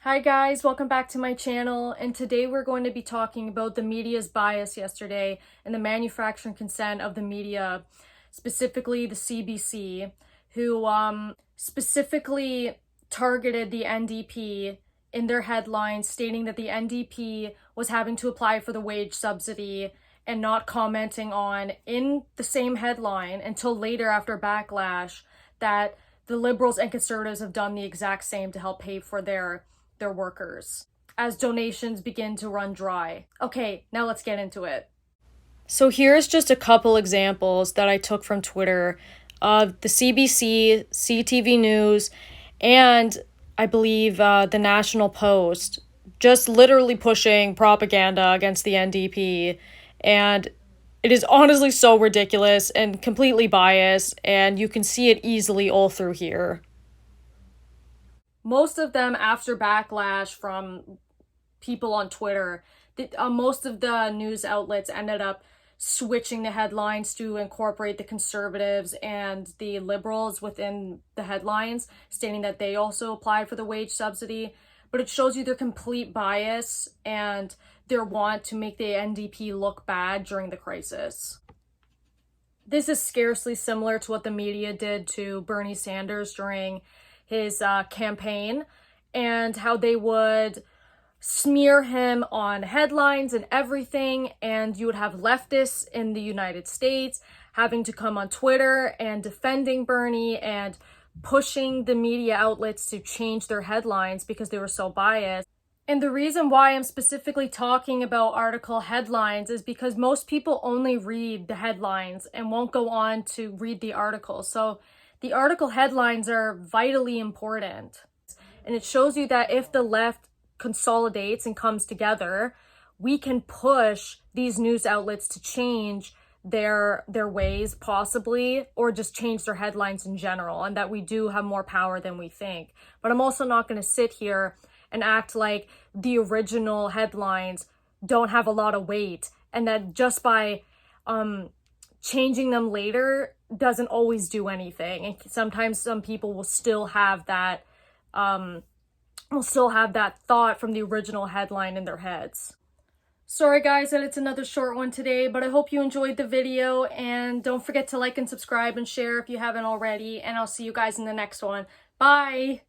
Hi guys, welcome back to my channel, and today we're going to be talking about the media's bias yesterday and the manufacturing consent of the media, specifically the CBC, who specifically targeted the NDP in their headlines, stating that the NDP was having to apply for the wage subsidy and not commenting on, in the same headline until later after backlash, that the Liberals and Conservatives have done the exact same to help pay for their workers as donations begin to run dry. Okay, now let's get into it. So here's just a couple examples that I took from Twitter of the CBC, CTV News, and I believe the National Post just literally pushing propaganda against the NDP. And it is honestly so ridiculous and completely biased, and you can see it easily all through here. Most of them, after backlash from people on Twitter, most of the news outlets ended up switching the headlines to incorporate the Conservatives and the Liberals within the headlines, stating that they also applied for the wage subsidy. But it shows you their complete bias and their want to make the NDP look bad during the crisis. This is scarcely similar to what the media did to Bernie Sanders during his campaign, and how they would smear him on headlines and everything, and you would have leftists in the United States having to come on Twitter and defending Bernie and pushing the media outlets to change their headlines because they were so biased. And the reason why I'm specifically talking about article headlines is because most people only read the headlines and won't go on to read the article. So the article headlines are vitally important. And it shows you that if the left consolidates and comes together, we can push these news outlets to change their ways, possibly, or just change their headlines in general, and that we do have more power than we think. But I'm also not going to sit here and act like the original headlines don't have a lot of weight, and that just by changing them later doesn't always do anything. And sometimes some people will still have that thought from the original headline in their heads. Sorry guys that it's another short one today, but I hope you enjoyed the video, and don't forget to like and subscribe and share if you haven't already, and I'll see you guys in the next one. Bye!